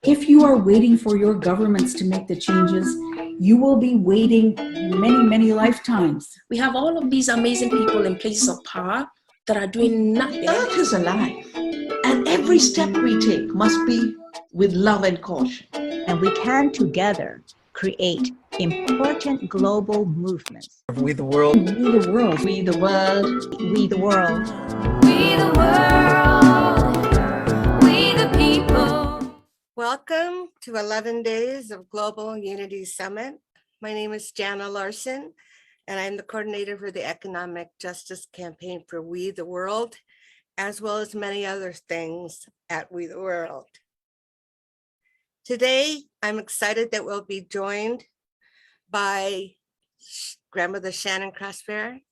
If you are waiting for your governments to make the changes, you will be waiting many, many lifetimes. We have all of these amazing people in places of power that are doing nothing. Earth is alive, and every step we take must be with love and caution. And we can together create important global movements. We the world. We the world. We the world. We the world. We the world. We the people. Welcome to 11 Days of Global Unity Summit. My name is Jana Larson, and I'm the coordinator for the Economic Justice Campaign for We the World, as well as many other things at We the World. Today, I'm excited that we'll be joined by Grandmother Shannon Crossbear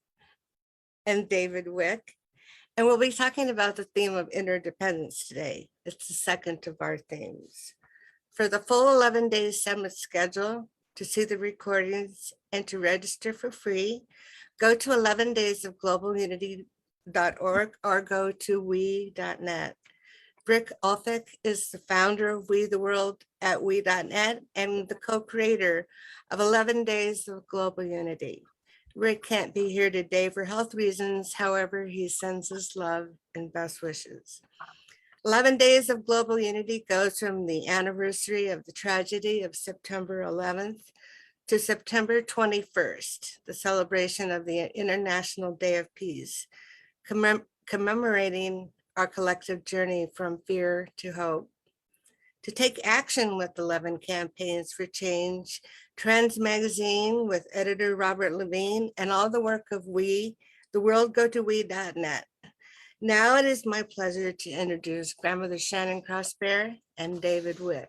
and David Wick, and we'll be talking about the theme of interdependence today. It's the second of our themes. For the full 11 days summit schedule, to see the recordings and to register for free, go to 11daysofglobalunity.org or go to we.net. Rick Ulfik is the founder of We the World at we.net and the co-creator of 11 Days of Global Unity. Rick can't be here today for health reasons. However, he sends his love and best wishes. 11 Days of Global Unity goes from the anniversary of the tragedy of September 11th to September 21st, the celebration of the International Day of Peace, commemorating our collective journey from fear to hope. To take action with 11 campaigns for change, Trends Magazine with editor Robert Levine, and all the work of We, the world, go to we.net. Now it is my pleasure to introduce Grandmother Shannon Crossbear and David Wick.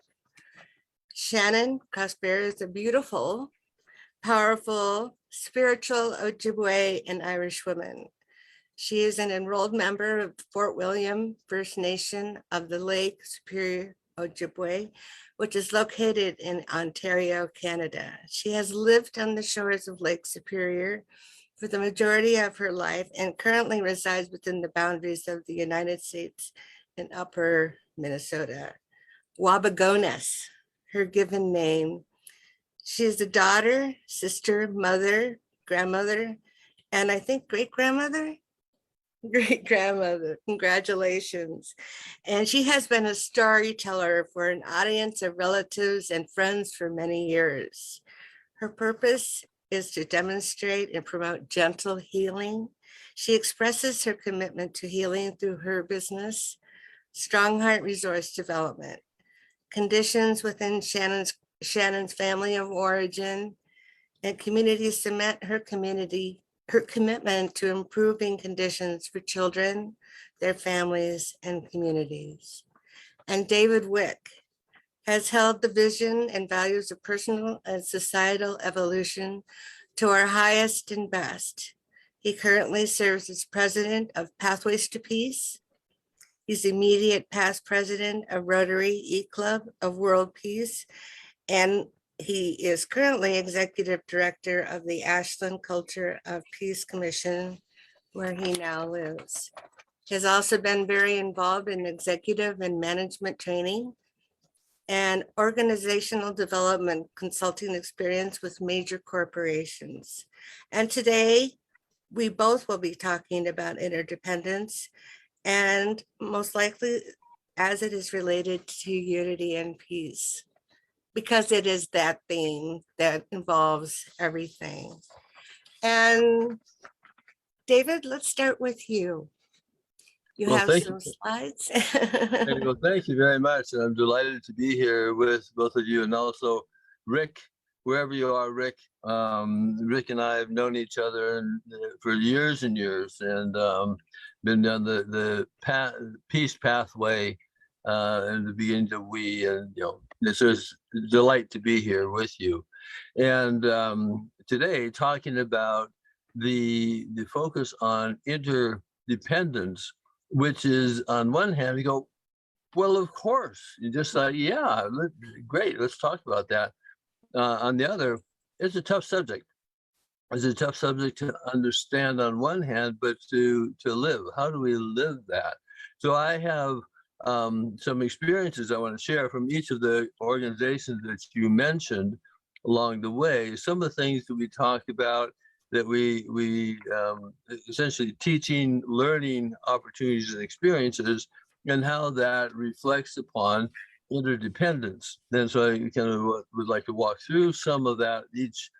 Shannon Crossbear is a beautiful, powerful, spiritual Ojibwe and Irish woman. She is an enrolled member of Fort William First Nation of the Lake Superior Ojibwe, which is located in Ontario, Canada. She has lived on the shores of Lake Superior for the majority of her life and currently resides within the boundaries of the United States in Upper Minnesota. Wabagones, her given name. She is a daughter, sister, mother, grandmother, and I think great-grandmother? Great-grandmother, congratulations. And she has been a storyteller for an audience of relatives and friends for many years. Her purpose is to demonstrate and promote gentle healing. She expresses her commitment to healing through her business, Strong Heart Resource Development. Conditions within Shannon's family of origin and community cement her commitment to improving conditions for children, their families, and communities. And David Wick has held the vision and values of personal and societal evolution to our highest and best. He currently serves as president of Pathways to Peace. He's immediate past president of Rotary E-Club of World Peace, and he is currently executive director of the Ashland Culture of Peace Commission, where he now lives. He has also been very involved in executive and management training and organizational development consulting experience with major corporations. And today, we both will be talking about interdependence and most likely as it is related to unity and peace, because it is that theme that involves everything. And David, let's start with you. You have some slides. Well, thank you very much. I'm delighted to be here with both of you, and also Rick, wherever you are, Rick. Rick and I have known each other for years and years, and been down the peace pathway in the beginning of We, and it's just a delight to be here with you. And today, talking about the focus on interdependence, which is on one hand, you go, well, of course, you just thought, yeah, great, let's talk about that. On the other, it's a tough subject. It's a tough subject to understand on one hand, but to live. How do we live that? So I have some experiences I want to share from each of the organizations that you mentioned along the way. Some of the things that we talked about, that we essentially teaching, learning opportunities and experiences, and how that reflects upon interdependence. And so I kind of would like to walk through some of that, each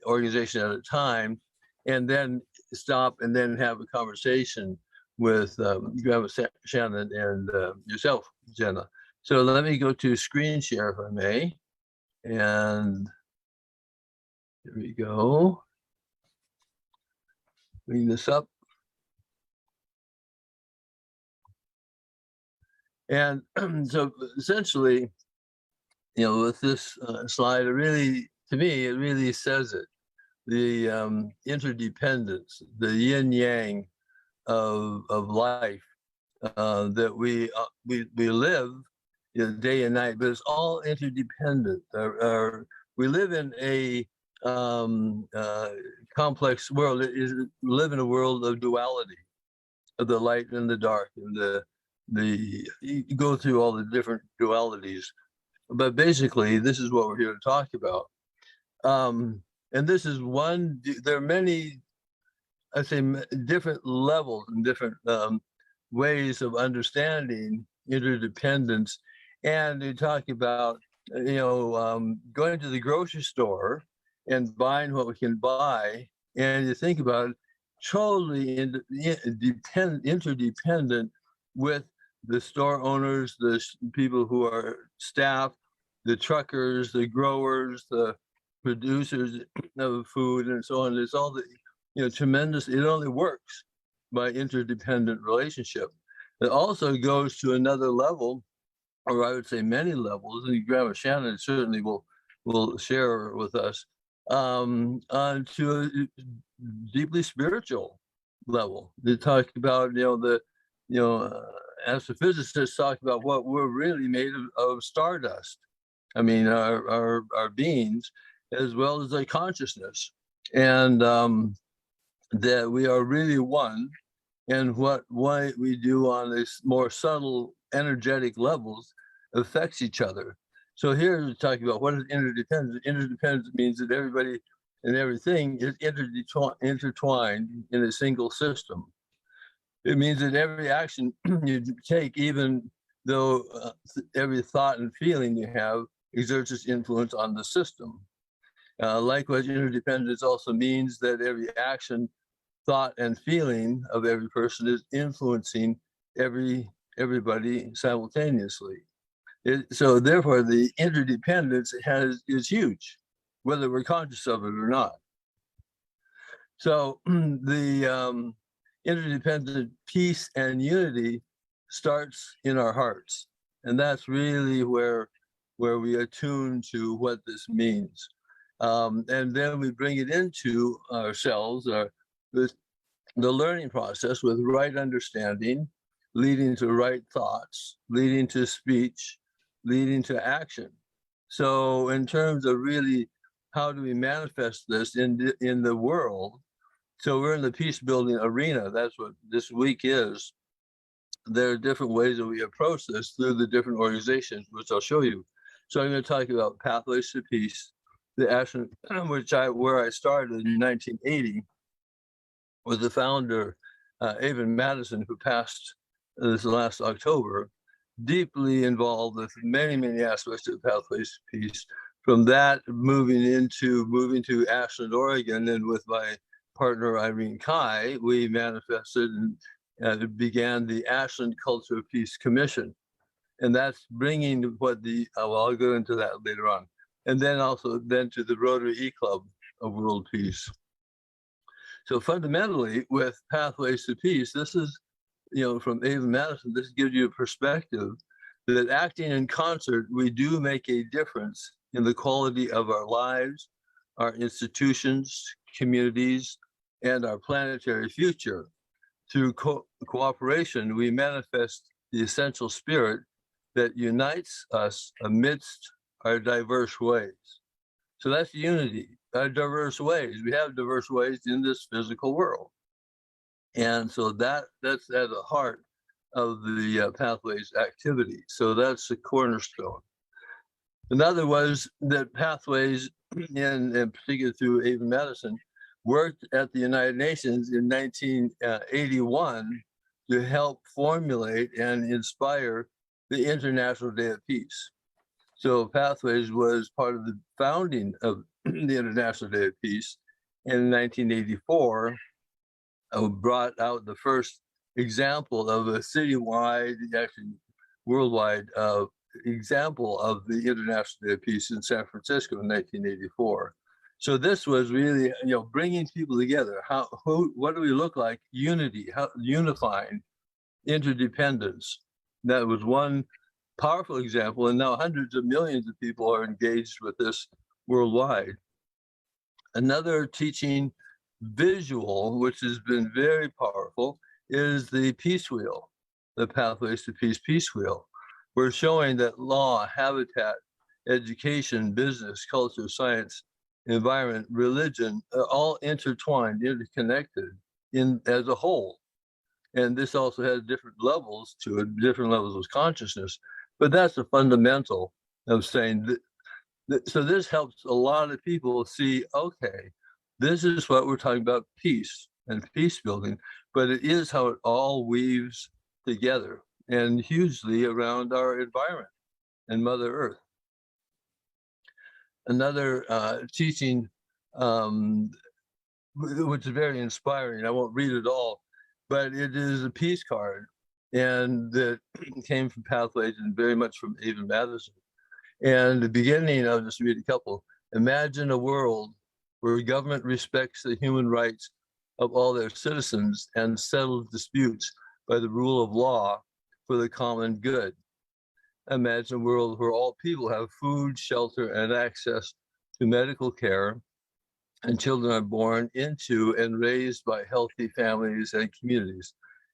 organization at a time, and then stop and then have a conversation with Grandma Shannon and yourself, Jenna. So let me go to screen share, if I may. And here we go. Bring this up. And so essentially, with this slide, it really, to me, it really says it. The interdependence, the yin yang of life that we live day and night, but it's all interdependent. We live in a complex world. We live in a world of duality, of the light and the dark, and you go through all the different dualities. But basically, this is what we're here to talk about. And this is one, there are many, I'd say, different levels and different ways of understanding interdependence. And you're talking about, going to the grocery store and buying what we can buy. And you think about totally interdependent with the store owners, the people who are staff, the truckers, the growers, the producers of food, and so on. It's all the tremendous. It only works by interdependent relationship. It also goes to another level, or I would say many levels, and Grandma Shannon certainly will share with us, onto a deeply spiritual level. They talk about astrophysicists talk about what we're really made of stardust. I mean, our beings, as well as our consciousness, and that we are really one. And what we do on these more subtle energetic levels affects each other. So here we're talking about what is interdependence. Interdependence means that everybody and everything is intertwined in a single system. It means that every action you take, even though every thought and feeling you have exerts its influence on the system. Likewise, interdependence also means that every action, thought, and feeling of every person is influencing everybody simultaneously. So therefore, the interdependence is huge, whether we're conscious of it or not. So the interdependent peace and unity starts in our hearts, and that's really where we attune to what this means, and then we bring it into ourselves, the learning process, with right understanding, leading to right thoughts, leading to speech, leading to action. So in terms of really how do we manifest this in the world, so we're in the peace building arena. That's what this week is. There are different ways that we approach this through the different organizations, which I'll show you. So I'm going to talk about Pathways to Peace, the action, where I started in 1980 with the founder, Avon Madison, who passed this last October, deeply involved with many, many aspects of Pathways to Peace. From that, moving to Ashland, Oregon, and with my partner Irene Kai, we manifested and began the Ashland Culture of Peace Commission. And that's bringing what I'll go into that later on. And then also to the Rotary E-Club of World Peace. So fundamentally, with Pathways to Peace, this is, from Avon Madison, this gives you a perspective that acting in concert, we do make a difference in the quality of our lives, our institutions, communities, and our planetary future. Through cooperation, we manifest the essential spirit that unites us amidst our diverse ways. So that's unity, our diverse ways. We have diverse ways in this physical world. And so that's at the heart of the Pathways activity. So that's the cornerstone. Another was that Pathways, in particular through Avon Madison, worked at the United Nations in 1981 to help formulate and inspire the International Day of Peace. So Pathways was part of the founding of the International Day of Peace in 1984, brought out the first example of a citywide, actually worldwide example of the International Day of Peace in San Francisco in 1984. So this was really, bringing people together. What do we look like? Unity, unifying, interdependence. That was one powerful example, and now hundreds of millions of people are engaged with this worldwide. Another teaching visual, which has been very powerful, is the peace wheel, the Pathways to Peace wheel. We're showing that law, habitat, education, business, culture, science, environment, religion are all intertwined, interconnected as a whole. And this also has different levels to it, different levels of consciousness. But that's the fundamental of saying that. So this helps a lot of people see, okay, this is what we're talking about, peace and peace building, but it is how it all weaves together and hugely around our environment and Mother Earth. Another teaching, which is very inspiring, I won't read it all, but it is a peace card, and that came from Pathways and very much from Avon Madison. And the beginning, I'll just read a couple. Imagine a world where government respects the human rights of all their citizens and settles disputes by the rule of law for the common good. Imagine a world where all people have food, shelter, and access to medical care, and children are born into and raised by healthy families and communities,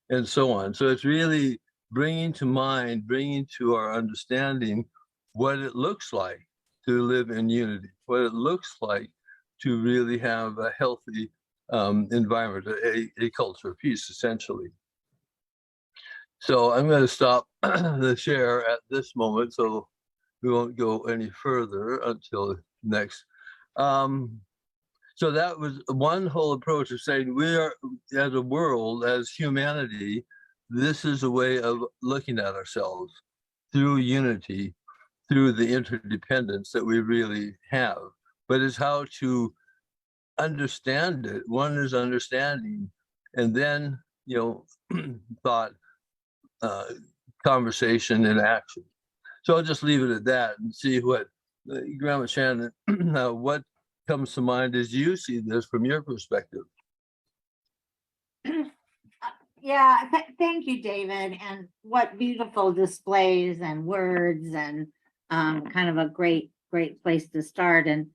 and so on. So it's really bringing to mind, bringing to our understanding what it looks like to live in unity, what it looks like to really have a healthy environment, a culture of peace, essentially. So I'm going to stop the share at this moment, so we won't go any further until next. So that was one whole approach of saying we are, as a world, as humanity, this is a way of looking at ourselves through unity, through the interdependence that we really have. But it's how to understand it. One is understanding, and then, thought, conversation, and action. So I'll just leave it at that and see what, Grandma Shannon, what comes to mind as you see this from your perspective. Yeah, thank you, David. And what beautiful displays and words, and kind of a great place to start. And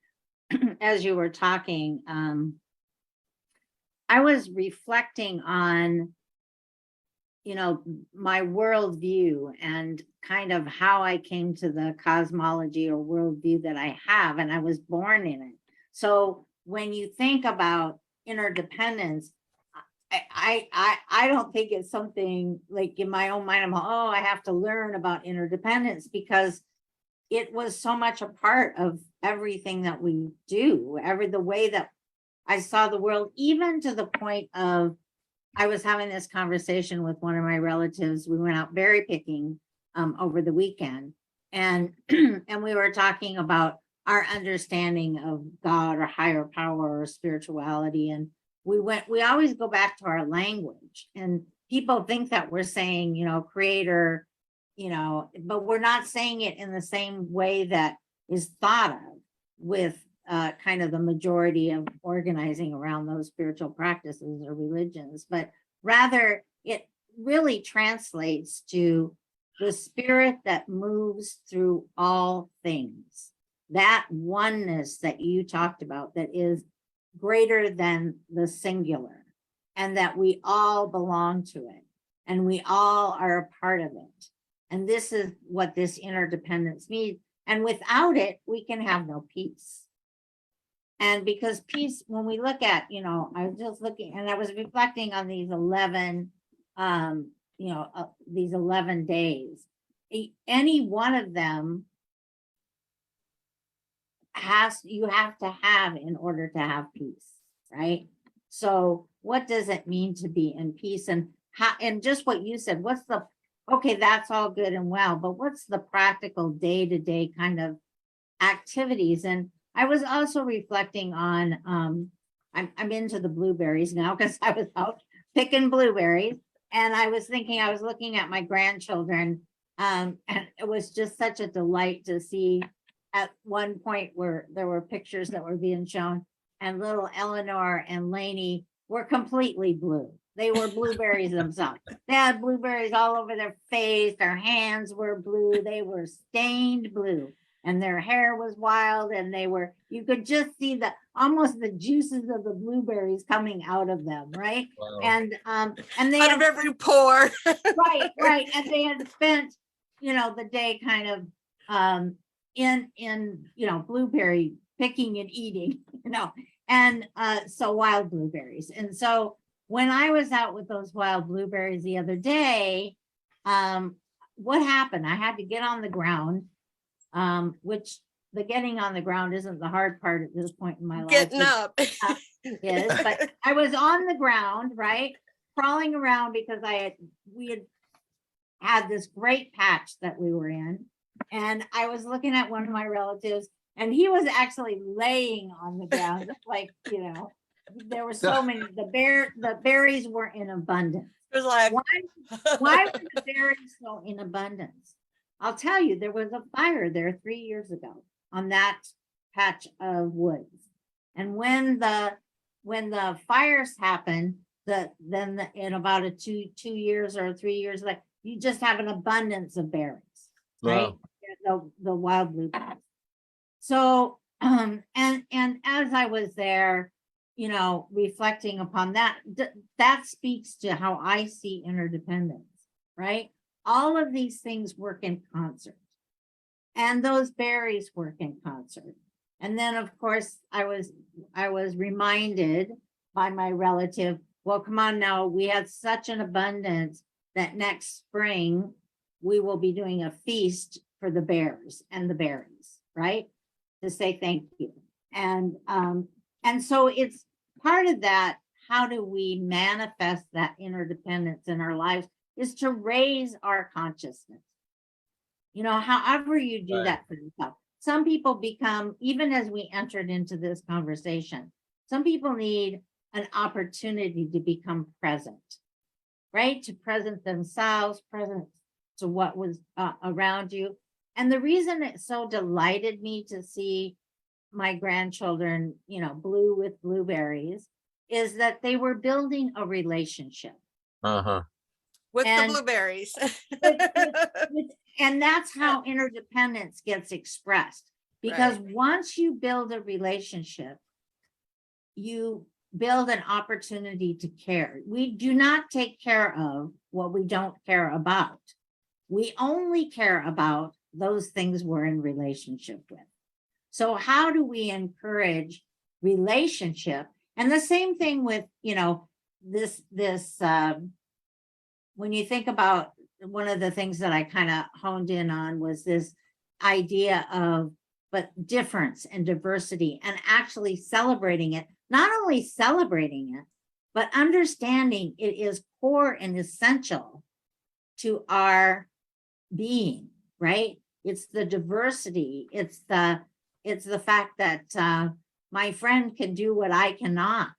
as you were talking, I was reflecting on, my worldview and kind of how I came to the cosmology or worldview that I have, and I was born in it. So when you think about interdependence, I don't think it's something like in my own mind, I have to learn about interdependence, because it was so much a part of everything that we do, the way that I saw the world, even to the point of, I was having this conversation with one of my relatives. We went out berry picking over the weekend, and and we were talking about our understanding of God or higher power or spirituality. And we always go back to our language, and people think that we're saying, creator, but we're not saying it in the same way that is thought of with kind of the majority of organizing around those spiritual practices or religions, but rather it really translates to the spirit that moves through all things, that oneness that you talked about, that is greater than the singular, and that we all belong to it, and we all are a part of it. And this is what this interdependence means. And without it, we can have no peace. And because peace, when we look at, I was just looking and I was reflecting on these 11 these 11 days, any one of them you have to have in order to have peace, right? So what does it mean to be in peace? And how, and just what you said, okay, that's all good and well, but what's the practical day-to-day kind of activities? And I was also reflecting on, I'm into the blueberries now because I was out picking blueberries, and I was looking at my grandchildren, and it was just such a delight to see at one point where there were pictures that were being shown, and little Eleanor and Lainey were completely blue. They were blueberries themselves. They had blueberries all over their face. Their hands were blue. They were stained blue, and their hair was wild. And you could just see almost the juices of the blueberries coming out of them, right? Wow. And they Out had of every pore. right. And they had spent, the day kind of in blueberry picking and eating, and so wild blueberries. And so when I was out with those wild blueberries the other day, what happened? I had to get on the ground, which the getting on the ground isn't the hard part at this point in my life. Getting up. But I was on the ground, right? Crawling around because we had this great patch that we were in. And I was looking at one of my relatives, and he was actually laying on the ground, just like, there were so many, the berries were in abundance. It was like, Why were the berries so in abundance? I'll tell you, there was a fire there 3 years ago on that patch of woods. And when the fires happen, in about a 2 years or 3 years, like, you just have an abundance of berries, right? Wow. The wild blueberries. So, and as I was there, reflecting upon that, that speaks to how I see interdependence, right? All of these things work in concert, and those berries work in concert. And then, of course, I was reminded by my relative, well, come on now, we had such an abundance that next spring we will be doing a feast for the bears and the berries, right? To say thank you. And so it's part of that. How do we manifest that interdependence in our lives is to raise our consciousness. However you do that for yourself. Some people become, even as we entered into this conversation, some people need an opportunity to become present, right? To present themselves, present to what was around you. And the reason it so delighted me to see my grandchildren, blue with blueberries, is that they were building a relationship. Uh-huh. with And- the blueberries. And that's how interdependence gets expressed. Because once you build a relationship, you build an opportunity to care. We do not take care of what we don't care about. We only care about those things we're in relationship with. So how do we encourage relationship? And the same thing with, when you think about, one of the things that I kind of honed in on was this idea of, but difference and diversity, and actually celebrating it, not only celebrating it, but understanding it is core and essential to our being, right? It's the diversity. It's the fact that my friend can do what I cannot,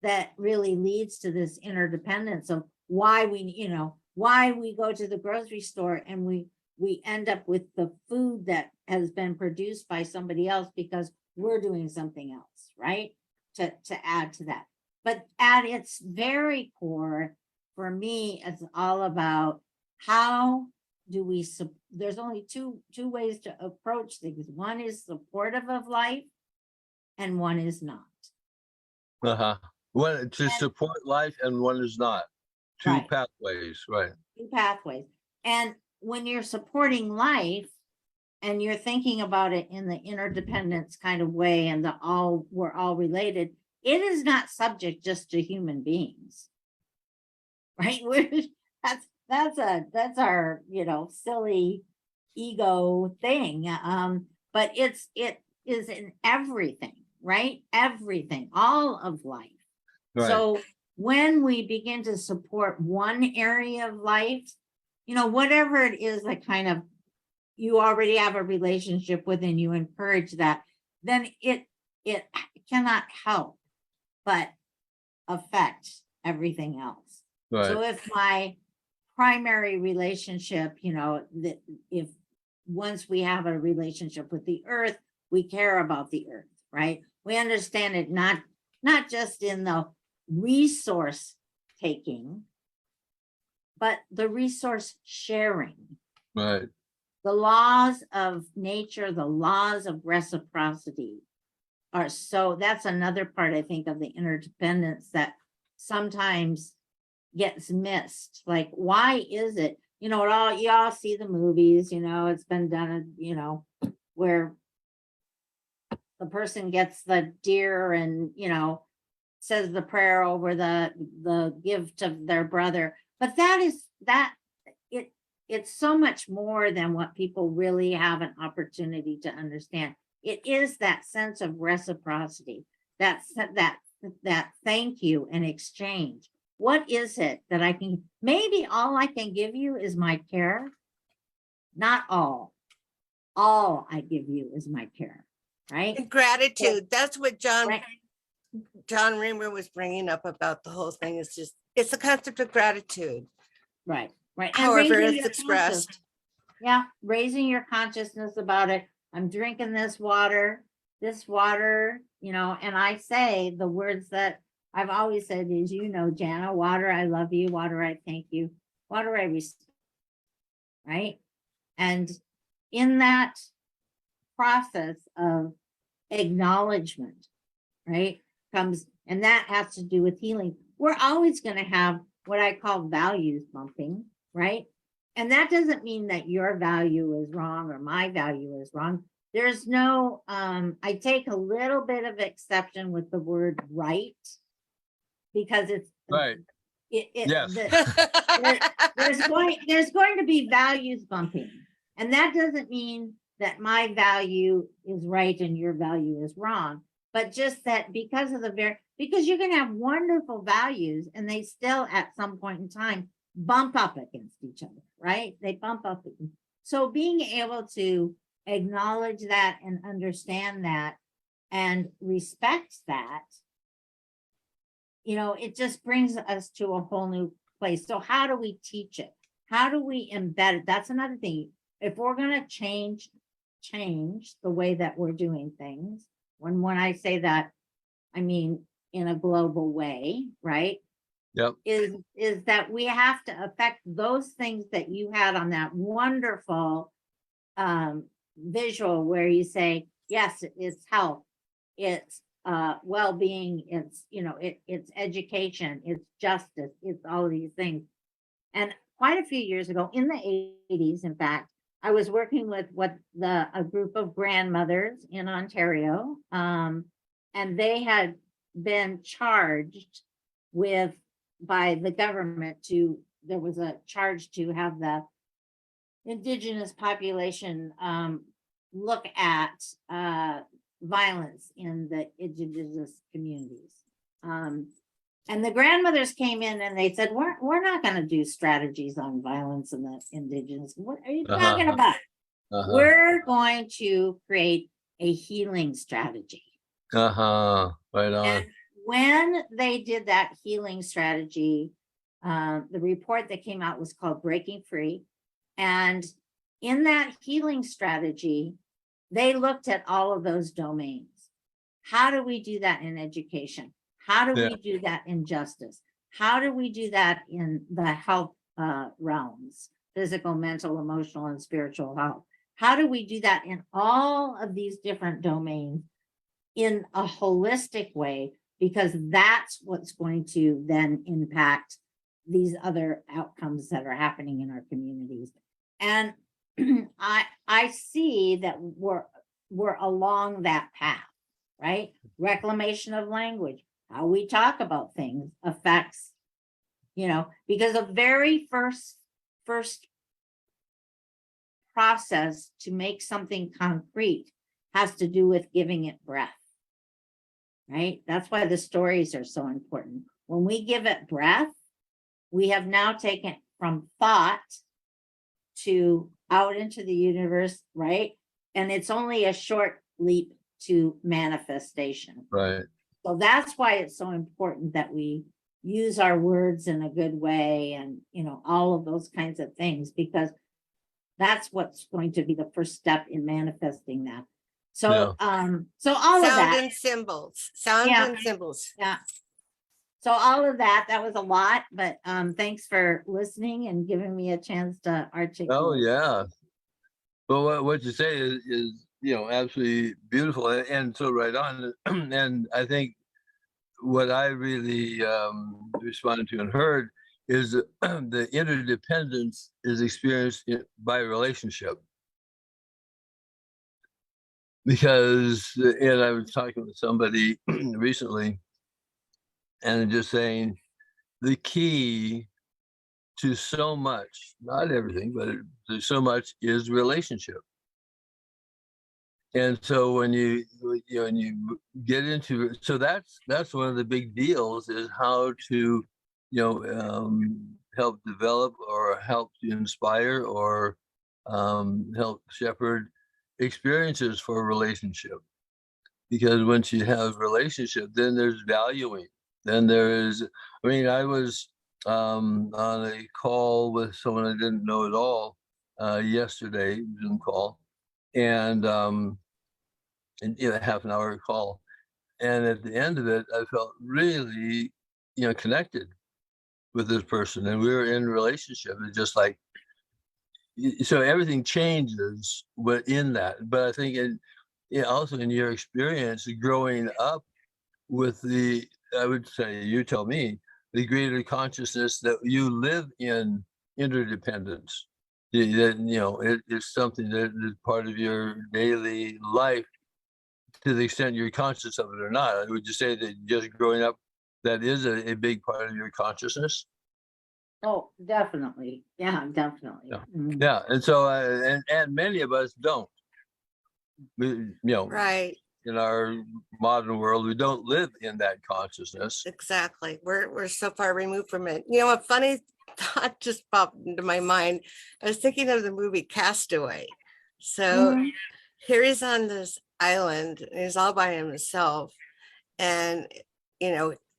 that really leads to this interdependence of why we go to the grocery store and we end up with the food that has been produced by somebody else because we're doing something else, right? To add to that. But at its very core, for me, it's all about how do we, there's only two ways to approach things. One is supportive of life and one is not. Uh-huh. One to support life and one is not. Two Right. pathways, right? Two pathways. And when you're supporting life and you're thinking about it in the interdependence kind of way, and we're all related, it is not subject just to human beings, right? that's our, silly ego thing. But it is in everything, right? Everything, all of life. Right. So when we begin to support one area of life, whatever it is that kind of you already have a relationship with and you encourage that, then it cannot help but affect everything else. Right. So if my primary relationship, that if once we have a relationship with the earth, we care about the earth, right? We understand it not just in the resource taking, but the resource sharing. Right. The laws of nature, the laws of reciprocity are that's another part, I think, of the interdependence that sometimes gets missed. Like, why is it, you all see the movies, it's been done, where the person gets the deer and, says the prayer over the gift of their brother. But it's so much more than what people really have an opportunity to understand. It is that sense of reciprocity, that thank you and exchange. What is it that maybe all I can give you is my care? Not all. All I give you is my care, right? And gratitude. That's what Right. John Reamer was bringing up about the whole thing. It's the concept of gratitude. Right. And However raising it's your expressed. Yeah, raising your consciousness about it. I'm drinking this water, and I say the words that I've always said is, Jana, water, I love you, water, I thank you, water, I respect, right? And in that process of acknowledgement, right, comes, and that has to do with healing. We're always going to have what I call values bumping, right? And that doesn't mean that your value is wrong or my value is wrong. There's no, I take a little bit of exception with the word right, because it's Right. Yes. there's going to be values bumping. And that doesn't mean that my value is right and your value is wrong, but just that because you're going to have wonderful values and they still at some point in time bump up against each other, right? They bump up. So being able to acknowledge that and understand that and respect that, it just brings us to a whole new place. So how do we teach it? How do we embed it? That's another thing. If we're going to change the way that we're doing things, when I say that, I mean in a global way, right? Yep. Is that we have to affect those things that you had on that wonderful visual where you say, yes, it's health, it's well-being, it's it's education, it's justice, it's all of these things. And quite a few years ago, in the 80s, in fact, I was working with a group of grandmothers in Ontario, and they had been charged by the government there was a charge to have the Indigenous population look at violence in the Indigenous communities. And the grandmothers came in and they said, we're not going to do strategies on violence in the Indigenous. What are you talking about? We're going to create a healing strategy. Right on. And when they did that healing strategy, the report that came out was called Breaking Free. And in that healing strategy, they looked at all of those domains. How do we do that in education? How do we do that in justice? How do we do that in the health realms, physical, mental, emotional, and spiritual health? How do we do that in all of these different domains in a holistic way? Because that's what's going to then impact these other outcomes that are happening in our communities. And I see that we're along that path, right? Reclamation of language, how we talk about things affects, because the very first first process to make something concrete has to do with giving it breath. Right? That's why the stories are so important. When we give it breath, we have now taken from thought to out into the universe, right? And it's only a short leap to manifestation. Right. So that's why it's so important that we use our words in a good way and, you know, all of those kinds of things, because that's what's going to be the first step in manifesting that. So, so all of Sound that, and symbols, sound Yeah. and symbols. yeah. So all of that was a lot, but thanks for listening and giving me a chance to articulate. Oh yeah. Well, what you say is absolutely beautiful, and so right on. And I think what I really responded to and heard is the interdependence is experienced by relationship. Because, and I was talking with somebody recently, and just saying the key to so much, not everything, but to so much is relationship. And so when you get into, so that's one of the big deals, is how to help develop or help inspire or help shepherd experiences for a relationship. Because once you have relationship, then there's valuing. Then there is, I mean, I was on a call with someone I didn't know at all yesterday, Zoom call, and half an hour call. And at the end of it, I felt really, connected with this person, and we were in a relationship. It's just like, so everything changes within that. But I think also in your experience growing up with I would say, you tell me, the greater consciousness that you live in interdependence. It's something that is part of your daily life, to the extent you're conscious of it or not. Would you say that just growing up, that is a big part of your consciousness? Oh, definitely. Yeah, definitely. Yeah. Mhm. Yeah, and so and many of us don't. Right, In our modern world, we don't live in that consciousness. exactly. We're so far removed from it. You know, a funny thought just popped into my mind. I was thinking of the movie Castaway. So Mhm. here he's on this island, and he's all by himself, and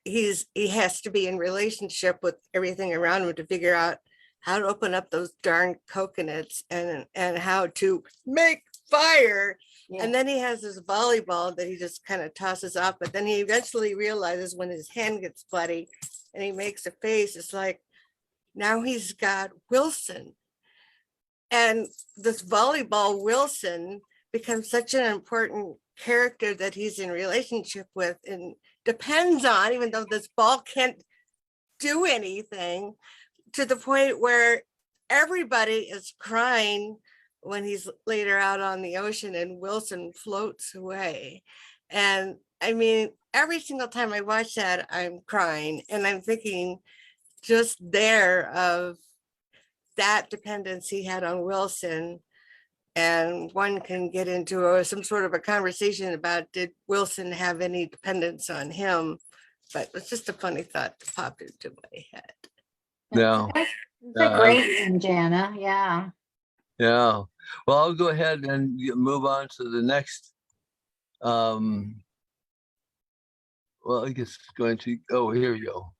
he has to be in relationship with everything around him to figure out how to open up those darn coconuts and how to make fire. Yeah. And then he has this volleyball that he just kind of tosses off, but then he eventually realizes when his hand gets bloody and he makes a face, it's like, now he's got Wilson. And this volleyball Wilson becomes such an important character that he's in relationship with and depends on, even though this ball can't do anything, to the point where everybody is crying when he's later out on the ocean and Wilson floats away. And I mean, every single time I watch that, I'm crying, and I'm thinking just there of that dependence he had on Wilson. And one can get into some sort of a conversation about, did Wilson have any dependence on him? But it's just a funny thought that popped into my head. Yeah. It's a great one, Jana. Yeah. Yeah. Well, I'll go ahead and move on to the next. Well, I guess going to, oh, here we go.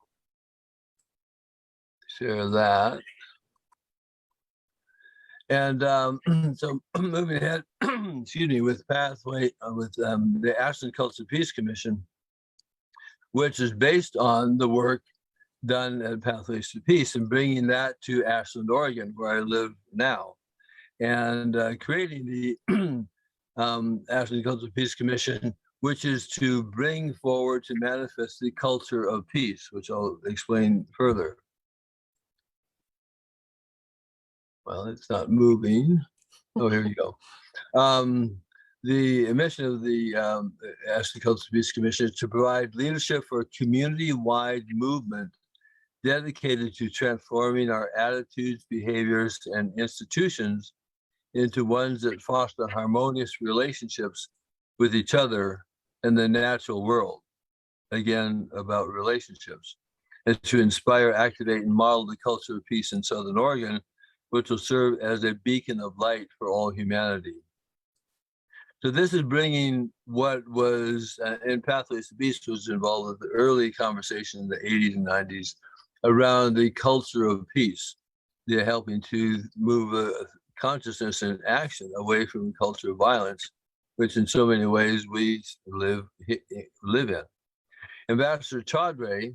Share that. And so moving ahead, excuse me, with Pathway, with the Ashland Culture Peace Commission, which is based on the work done at Pathways to Peace, and bringing that to Ashland, Oregon, where I live now, and creating the Ashland Culture Peace Commission, which is to bring forward, to manifest the culture of peace, which I'll explain further. Well, it's not moving. Oh, here we go. The mission of the Ashland Culture Peace Commission is to provide leadership for a community-wide movement dedicated to transforming our attitudes, behaviors, and institutions into ones that foster harmonious relationships with each other and the natural world. Again, about relationships. And to inspire, activate, and model the culture of peace in Southern Oregon, which will serve as a beacon of light for all humanity. So this is bringing what was in Pathways to Peace was involved with the early conversation in the 80s and 90s around the culture of peace. They're helping to move consciousness and action away from the culture of violence, which in so many ways we live in. Ambassador Chaudhry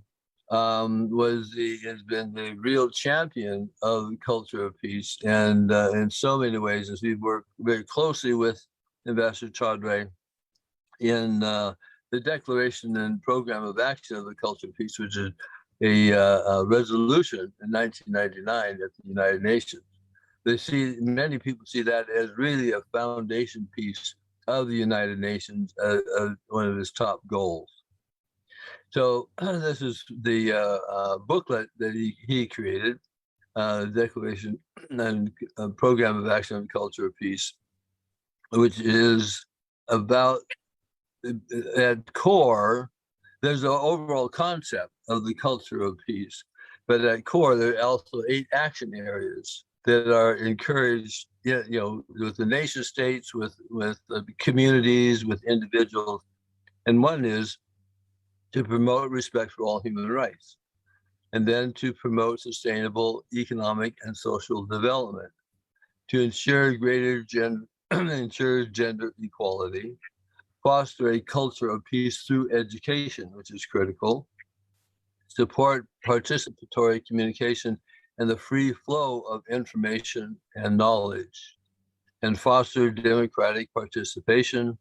has been the real champion of the culture of peace, and in so many ways, as we've worked very closely with Ambassador Chaudhry in the Declaration and Program of Action of the Culture of Peace, which is a resolution in 1999 at the United Nations. Many people see that as really a foundation piece of the United Nations, one of its top goals. So this is the booklet that he created, Declaration and Program of Action on Culture of Peace, which is about, at core, there's an overall concept of the culture of peace, but at core, there are also 8 action areas that are encouraged, with the nation states, with the communities, with individuals. And one is to promote respect for all human rights, and then to promote sustainable economic and social development, to ensure greater gender equality, foster a culture of peace through education, which is critical, support participatory communication and the free flow of information and knowledge, and foster democratic participation,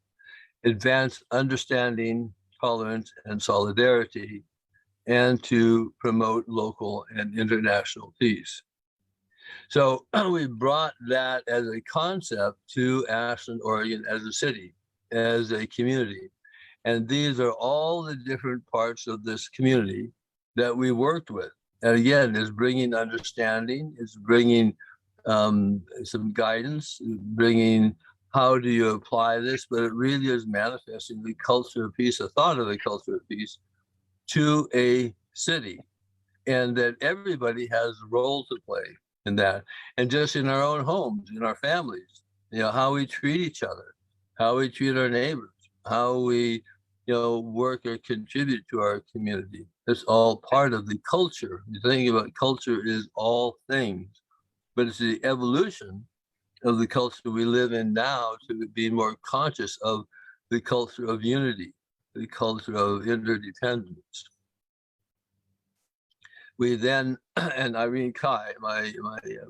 advance understanding, tolerance, and solidarity, and to promote local and international peace. So we brought that as a concept to Ashland, Oregon as a city, as a community. And these are all the different parts of this community that we worked with. And again, is bringing understanding, is bringing some guidance, bringing how do you apply this, but it really is manifesting the culture of peace, the thought of the culture of peace to a city, and that everybody has a role to play in that. And just in our own homes, in our families, how we treat each other, how we treat our neighbors, how we, work or contribute to our community. It's all part of the culture. The thing about culture is all things, but it's the evolution of the culture we live in now to be more conscious of the culture of unity, the culture of interdependence. We then, and Irene Kai, my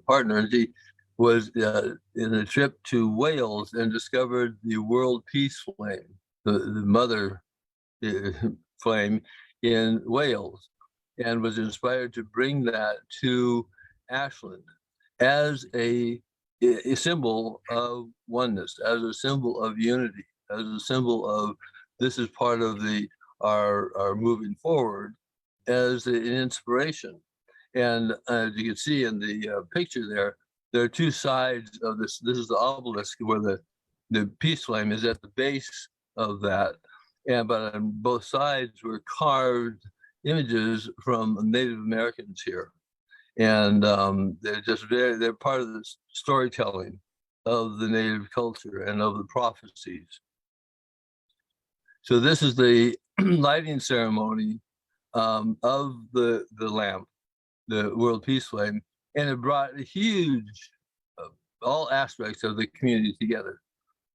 partner, she was in a trip to Wales and discovered the World Peace Flame, the mother flame in Wales, and was inspired to bring that to Ashland as a symbol of oneness, as a symbol of unity, as a symbol of this is part of our moving forward, as an inspiration. And as you can see in the picture there are 2 sides of this. This is the obelisk where the peace flame is at the base of that. But on both sides were carved images from Native Americans here. And they're part of the storytelling of the Native culture and of the prophecies. So this is the lighting ceremony of the lamp, the World Peace Flame, and it brought a huge, all aspects of the community together.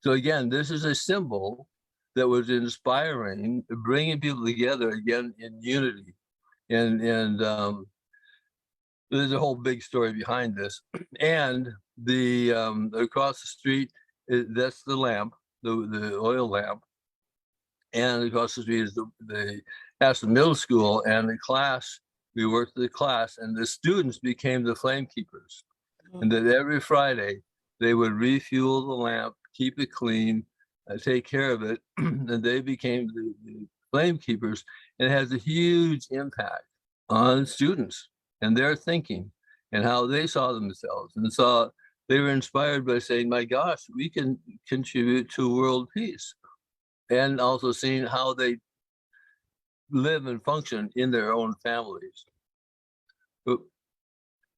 So again, this is a symbol that was inspiring, bringing people together again in unity. And there's a whole big story behind this. And the across the street, that's the lamp, the oil lamp. And across the street is the Ashland Middle School, and the class, we worked with the class, and the students became the flame keepers. And that every Friday, they would refuel the lamp, keep it clean, take care of it, and they became the flame keepers. And it has a huge impact on students and their thinking and how they saw themselves, and they were inspired by saying, my gosh, we can contribute to world peace, and also seeing how they live and function in their own families.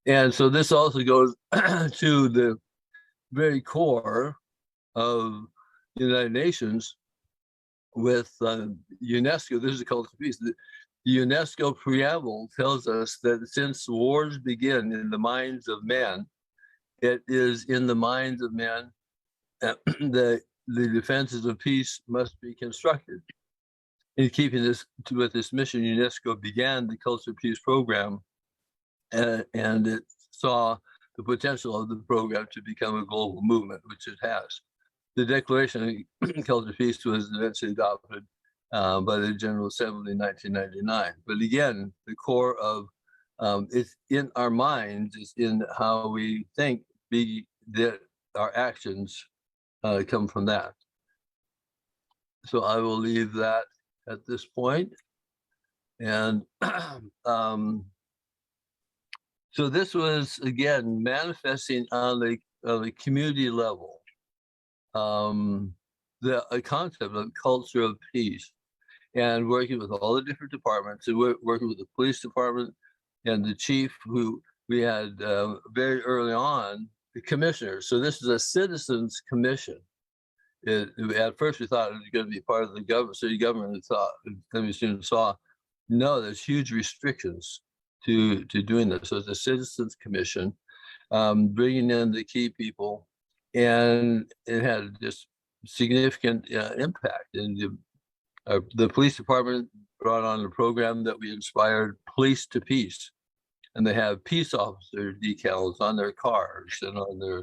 And so this also goes to the very core of the United Nations with UNESCO. This is a culture of peace. The UNESCO preamble tells us that since wars begin in the minds of men, it is in the minds of men that the defenses of peace must be constructed. In keeping this with this mission, UNESCO began the Culture of Peace program, and it saw the potential of the program to become a global movement, which it has. The Declaration of Culture of Peace was eventually adopted by the General Assembly in 1999. But again, the core of it's in our minds, it's in how we think, that our actions come from that. So I will leave that at this point. And so this was, again, manifesting on the community level, the concept of culture of peace, and working with all the different departments, and working with the police department and the chief, who we had very early on, the commissioners. So this is a citizens commission. At first we thought it was going to be part of the government, city government, and thought, then we soon saw, no, there's huge restrictions to doing this. So it's a citizens commission, bringing in the key people, and it had just significant impact. And the police department brought on a program that we inspired, Police to Peace, and they have peace officer decals on their cars and on their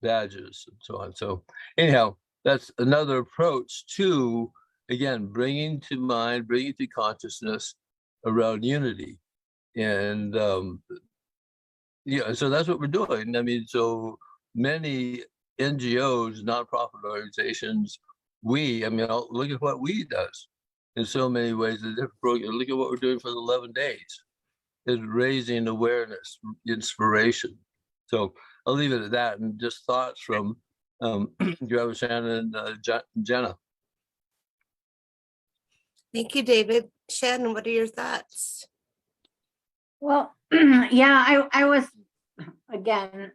badges and so on. So anyhow, that's another approach to, again, bringing to consciousness around unity. And yeah, so that's what we're doing. I mean, so many NGOs, nonprofit organizations, look at what we does in so many ways. The different program. Look at what we're doing for the 11 days. Is raising awareness, inspiration. So I'll leave it at that, and just thoughts from Grandma Shannon and Jenna. Thank you, David. Shannon, what are your thoughts? Well, yeah, I was, again,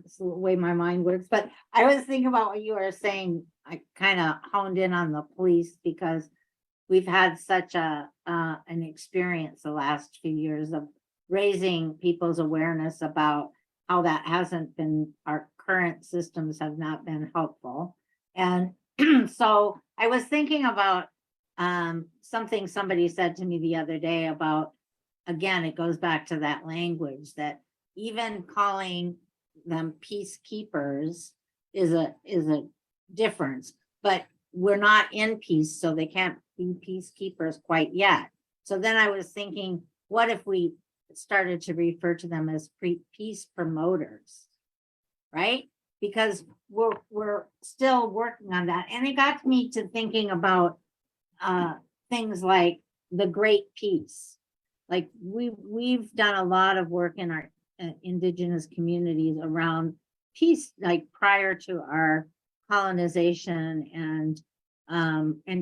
it's the way my mind works, but I was thinking about what you were saying. I kind of honed in on the police, because we've had such an experience the last few years of raising people's awareness about how that hasn't been, our current systems have not been helpful. And so I was thinking about something somebody said to me the other day about, again, it goes back to that language, that even calling them peacekeepers is a difference, but we're not in peace, so they can't be peacekeepers quite yet. So then I was thinking, what if we started to refer to them as peace promoters, right? Because we're still working on that. And it got me to thinking about things like the Great Peace. Like we've done a lot of work in our indigenous communities around peace, like prior to our colonization, and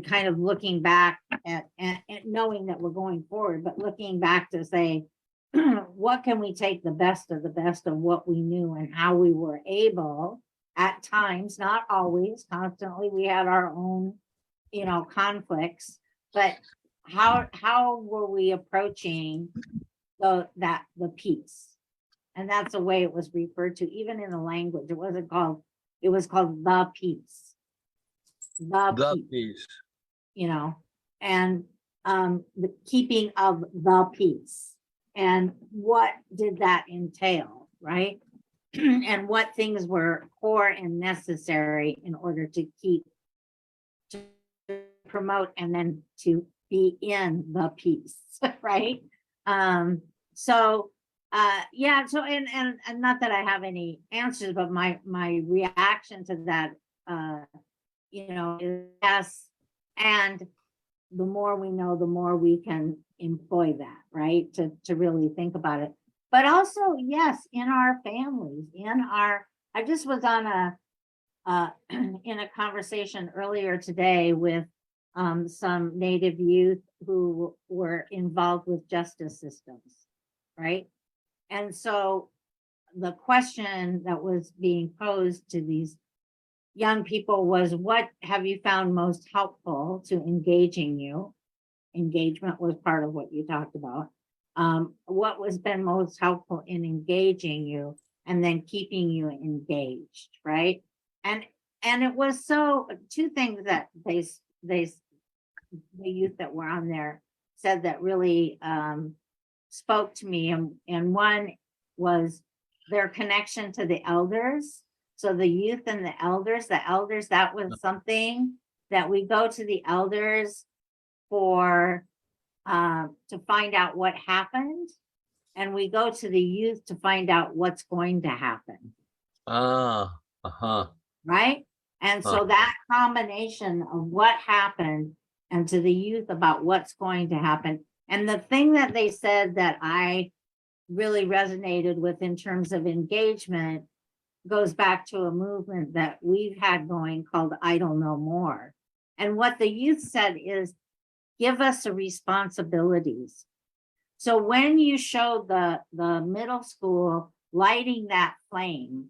kind of looking back at knowing that we're going forward, but looking back to say, what can we take the best of what we knew, and how we were able at times, not always, constantly, we had our own, conflicts, but how were we approaching the peace? And that's the way it was referred to, even in the language. It was called the peace. The peace. And the keeping of the peace. And what did that entail, right? And what things were core and necessary in order to promote, and then to be in the peace, right? So not that I have any answers, but my reaction to that, is yes. And the more we know, the more we can employ that, right? To really think about it. but also, yes, in our families, I just was on in a conversation earlier today with some Native youth who were involved with justice systems, right? And so the question that was being posed to these young people was, what have you found most helpful to engaging you? Engagement was part of what you talked about. What was been most helpful in engaging you and then keeping you engaged, right? And it was so two things that the youth that were on there said that really spoke to me, and one was their connection to the elders. So the youth and the elders, that was something that we go to the elders for to find out what happened, and we go to the youth to find out what's going to happen. Right? And so that combination of what happened and to the youth about what's going to happen. And the thing that they said that I really resonated with in terms of engagement goes back to a movement that we've had going called Idle No More. And what the youth said is, give us the responsibilities. So when you showed the middle school lighting that flame,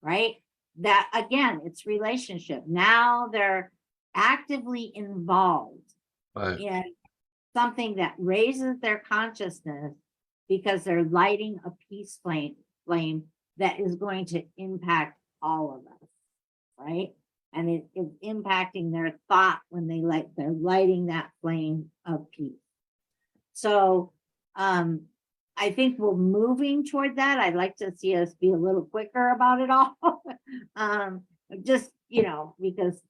right? That again, it's relationship. Now they're actively involved in something that raises their consciousness because they're lighting a peace flame that is going to impact all of us, right? And it is impacting their thought when they're lighting that flame of peace. So I think we're moving toward that. I'd like to see us be a little quicker about it all. Just, because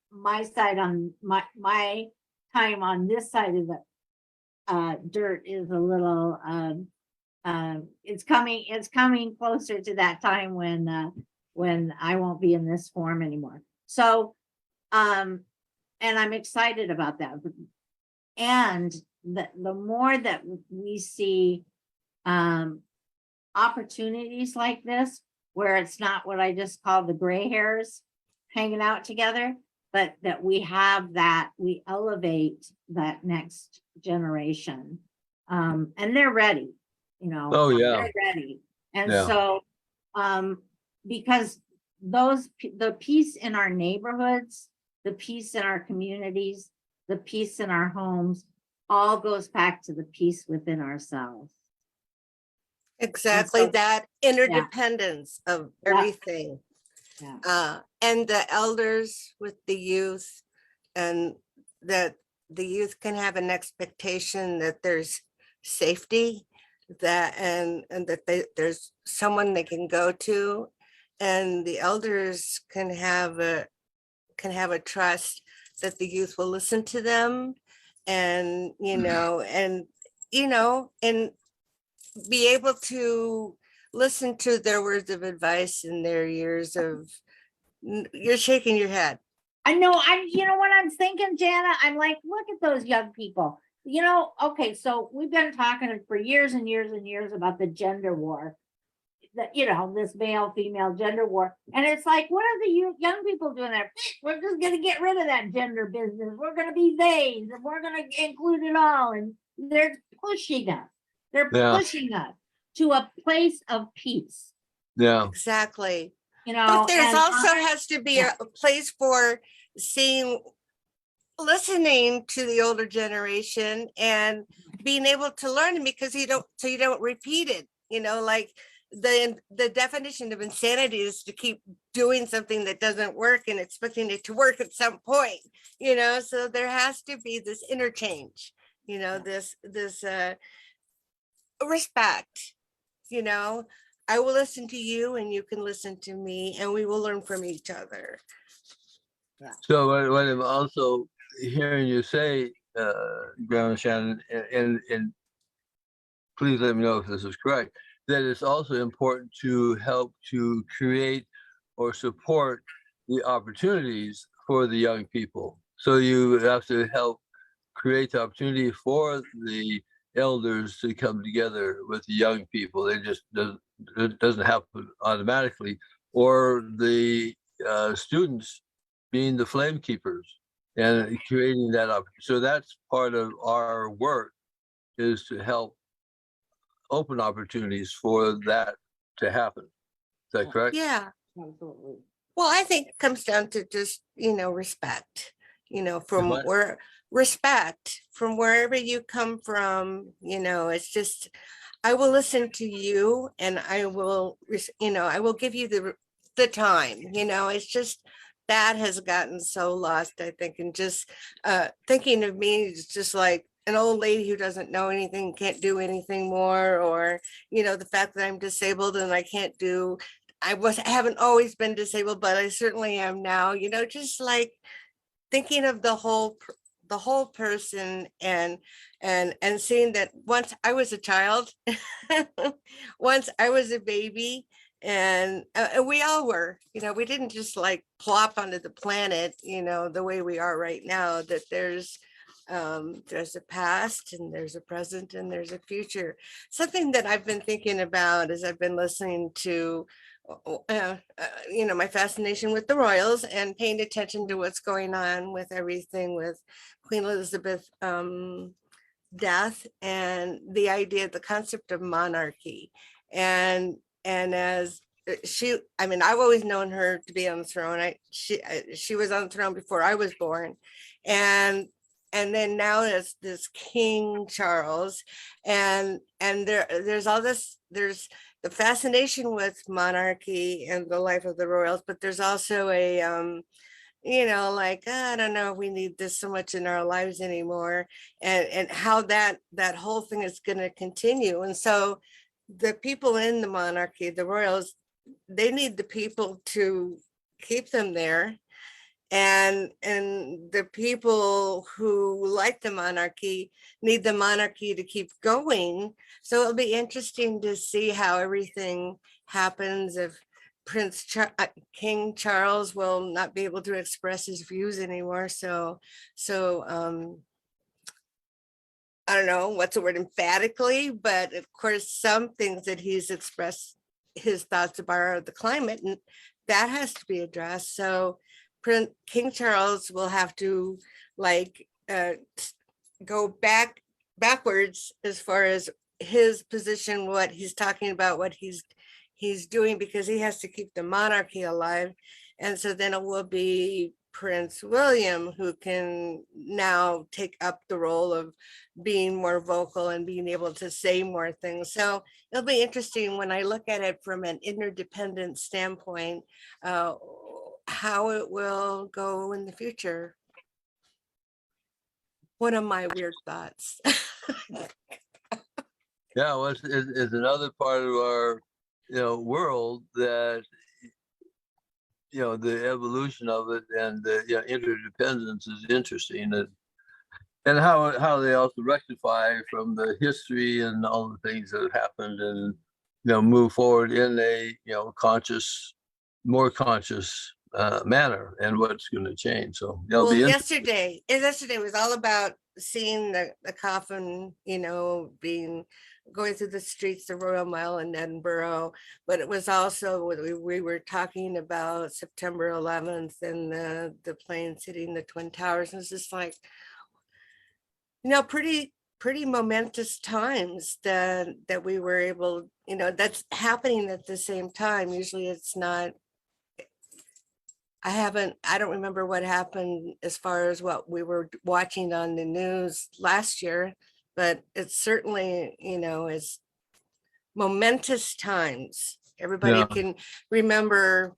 my side on my time on this side of the dirt is a little it's coming closer to that time when I won't be in this form anymore. So and I'm excited about that. And the more that we see opportunities like this, where it's not what I just call the gray hairs hanging out together, but that we have that, we elevate that next generation. And they're ready, Oh, yeah. they're ready. And Yeah. so, because the peace in our neighborhoods, the peace in our communities, the peace in our homes, all goes back to the peace within ourselves. Exactly, so- that interdependence of Yeah. everything. Yeah. And the elders with the youth, and that the youth can have an expectation that there's safety, that and that there's someone they can go to, and the elders can have a trust that the youth will listen to them, and and be able to listen to their words of advice and their years of. You're shaking your head. I know, what I'm thinking, Jana, I'm like, look at those young people. Okay, so we've been talking for years and years and years about the gender war, this male female gender war, and it's like, what are the young people doing there? We're just going to get rid of that gender business. We're going to be theys, and we're going to include it all. And they're pushing us. They're pushing us to a place of peace. Yeah. Exactly. But there's also has to be a place for listening to the older generation and being able to learn, because you don't repeat it. Like the definition of insanity is to keep doing something that doesn't work and expecting it to work at some point. So there has to be this interchange. This respect. I will listen to you and you can listen to me, and we will learn from each other. So what I'm also hearing you say, Grandma Shannon, and please let me know if this is correct, that it's also important to help to create or support the opportunities for the young people. So you have to help create the opportunity for the elders to come together with the young people. It doesn't happen automatically. Or the students being the flame keepers and creating that up. So that's part of our work, is to help open opportunities for that to happen. Is that correct? Yeah. Absolutely. Well, I think it comes down to just, respect, from what? where respect from wherever you come from, it's just, I will listen to you and I will, I will give you the time, it's just, that has gotten so lost, I think, and just thinking of me is just like an old lady who doesn't know anything, can't do anything more, or, the fact that I'm disabled and I can't do, I haven't always been disabled, but I certainly am now, just like thinking of the whole person, and seeing that once I was a child, once I was a baby, and we all were, we didn't just like plop onto the planet, the way we are right now, that there's a past and there's a present and there's a future. Something that I've been thinking about as I've been listening to my fascination with the royals and paying attention to what's going on with everything with Queen Elizabeth death, and the idea, the concept of monarchy, and as I've always known her to be on the throne. She was on the throne before I was born, and then now there's this King Charles, and there's all this, there's the fascination with monarchy and the life of the royals, but there's also a like, I don't know if we need this so much in our lives anymore, and how that whole thing is going to continue. And so the people in the monarchy, the royals, they need the people to keep them there, and the people who like the monarchy need the monarchy to keep going. So it'll be interesting to see how everything happens, if King Charles will not be able to express his views anymore. So I don't know what's the word, emphatically, but of course some things that he's expressed his thoughts about the climate, and that has to be addressed. So King Charles will have to go backwards as far as his position, what he's talking about, what he's doing, because he has to keep the monarchy alive. And so then it will be Prince William who can now take up the role of being more vocal and being able to say more things. So it'll be interesting when I look at it from an interdependent standpoint, how it will go in the future. One of my weird thoughts. Yeah, well, it's another part of our world that the evolution of it, and the interdependence is interesting, and how they also rectify from the history and all the things that have happened, and move forward in a more conscious manner, and what's going to change. So it'll Well, be yesterday was all about seeing the coffin, being going through the streets, the Royal Mile in Edinburgh, but it was also, we were talking about September 11th and the planes hitting the Twin Towers. And it's just like, pretty momentous times that we were able, that's happening at the same time. Usually it's not. I don't remember what happened as far as what we were watching on the news last year, but it's certainly, it's momentous times. Everybody can remember.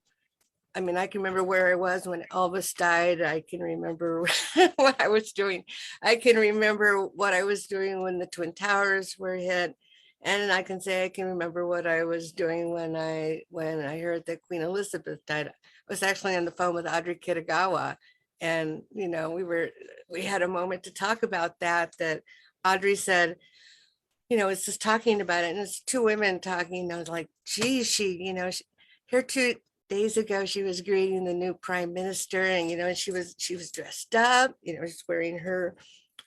I mean, I can remember where I was when Elvis died. I can remember what I was doing. I can remember what I was doing when the Twin Towers were hit. And I can say I can remember what I was doing when I heard that Queen Elizabeth died. I was actually on the phone with Audrey Kitagawa, and we had a moment to talk about that Audrey said, it's just talking about it, and it's two women talking. I was like, geez, here 2 days ago she was greeting the new prime minister, and and she was dressed up, she's wearing her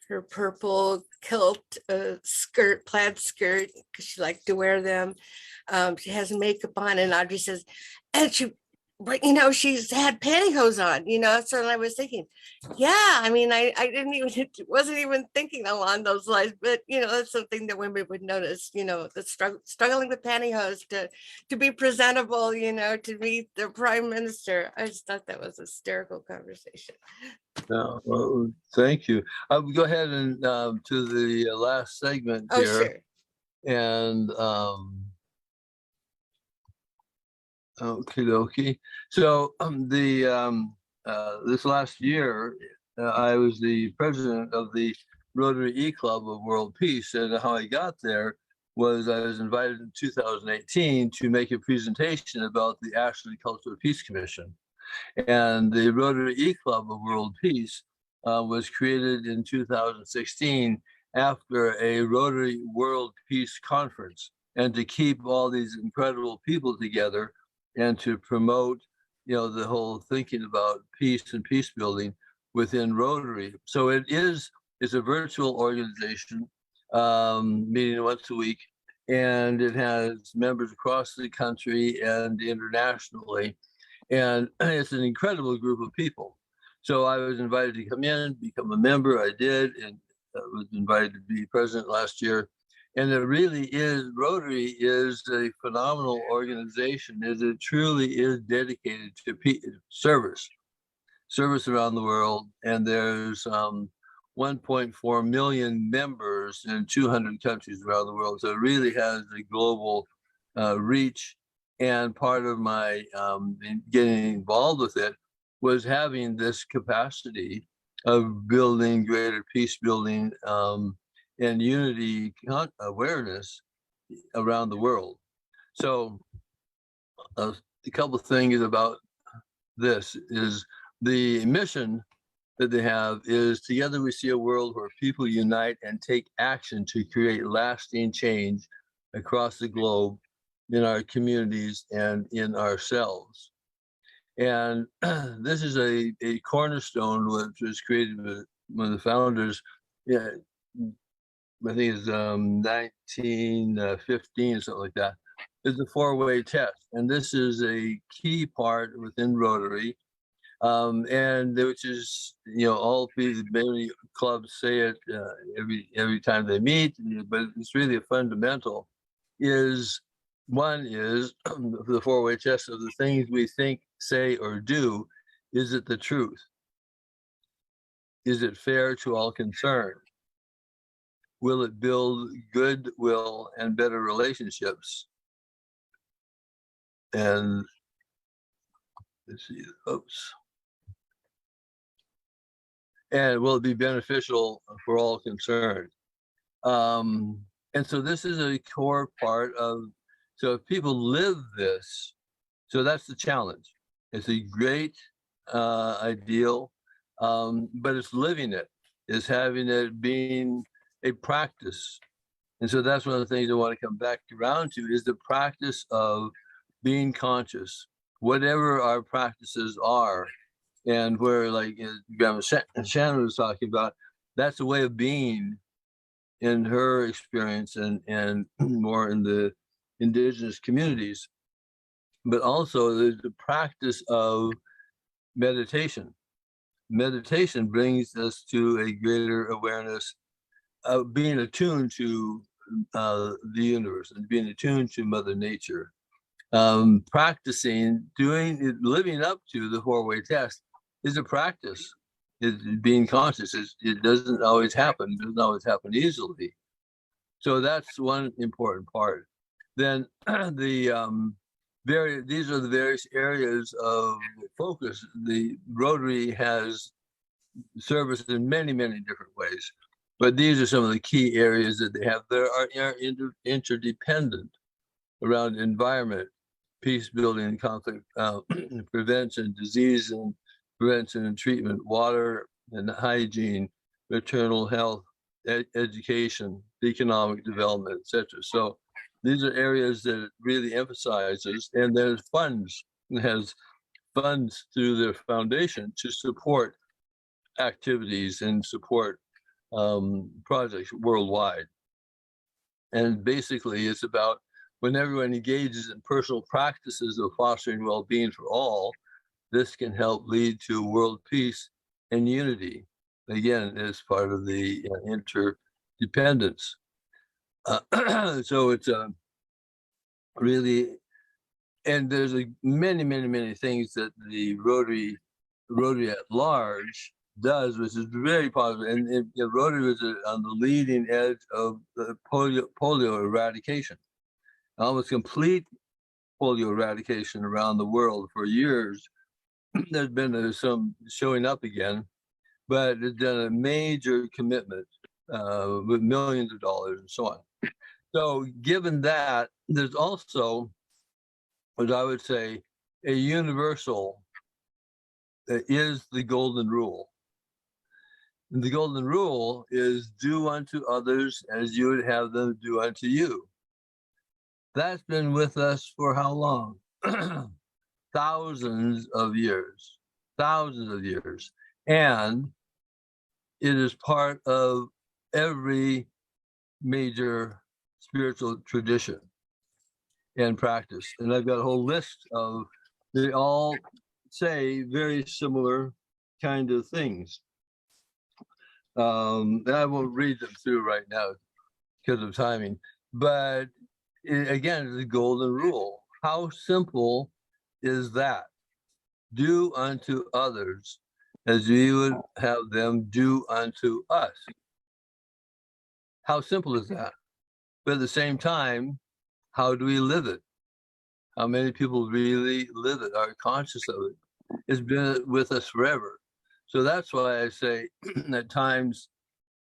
her purple kilt skirt, plaid skirt, because she liked to wear them. She has makeup on, and Audrey says, and she, but she's had pantyhose on, So I was thinking, yeah, I mean, I didn't even, wasn't even thinking along those lines, but that's something that women would notice, the struggling with pantyhose to be presentable, to meet the prime minister. I just thought that was a hysterical conversation. No, well, thank you. I'll go ahead and to the last segment Oh, here. sure. And okie dokie. So this last year, I was the president of the Rotary E Club of World Peace, and how I got there was I was invited in 2018 to make a presentation about the Ashley Cultural Peace Commission. And the Rotary E Club of World Peace was created in 2016 after a Rotary World Peace Conference, and to keep all these incredible people together and to promote, the whole thinking about peace and peace building within Rotary. So it's a virtual organization, meeting once a week, and it has members across the country and internationally. And it's an incredible group of people. So I was invited to come in, become a member. I did, and was invited to be president last year. And it really is, Rotary is a phenomenal organization. It truly is dedicated to service around the world. And there's 1.4 million members in 200 countries around the world. So it really has a global reach. And part of my getting involved with it was having this capacity of building greater peace building and unity awareness around the world. So a couple of things about this is the mission that they have is together we see a world where people unite and take action to create lasting change across the globe, in our communities and in ourselves. And this is a cornerstone which was created with one of the founders, yeah, I think it's 1915 or something like that. It's a four-way test. And this is a key part within Rotary. And which is, all many clubs say it every time they meet, but it's really a fundamental one is the four-way test of the things we think, say, or do. Is it the truth? Is it fair to all concerned? Will it build goodwill and better relationships? And let's see, oops. And will it be beneficial for all concerned? And so this is a core part of, so if people live this, so that's the challenge. It's a great ideal, but it's living it, is having it being a practice. And so that's one of the things I want to come back around to is the practice of being conscious, whatever our practices are. And where, like Grandma Shannon was talking about, that's a way of being in her experience and more in the indigenous communities. But also there's the practice of meditation. Meditation brings us to a greater awareness of being attuned to the universe and being attuned to Mother Nature. Practicing, living up to the four-way test is a practice. It's being conscious. It doesn't always happen. It doesn't always happen easily. So that's one important part. Then these are the various areas of focus. The Rotary has service in many, many different ways, but these are some of the key areas that they have. There are interdependent around environment, peace building, conflict prevention, disease and prevention and treatment, water and hygiene, maternal health, education, economic development, etc. So these are areas that it really emphasizes, and there's funds. It has funds through their foundation to support activities and support projects worldwide. And basically, it's about when everyone engages in personal practices of fostering well-being for all, this can help lead to world peace and unity. Again, as part of the interdependence. So it's really, and there's many things that the Rotary at large does, which is very positive. And Rotary was on the leading edge of the polio eradication, almost complete polio eradication around the world for years. There's been some showing up again, but it's done a major commitment with millions of dollars and so on. So given that, there's also, what I would say, a universal that is the golden rule. And the golden rule is do unto others as you would have them do unto you. That's been with us for how long? Thousands of years. And it is part of every major spiritual tradition and practice. And I've got a whole list of, they all say very similar kind of things. And I won't read them through right now because of timing, but again, it's the golden rule. How simple is that? Do unto others as we would have them do unto us. How simple is that? But at the same time, how do we live it? How many people really live it, are conscious of it? It's been with us forever. So that's why I say at times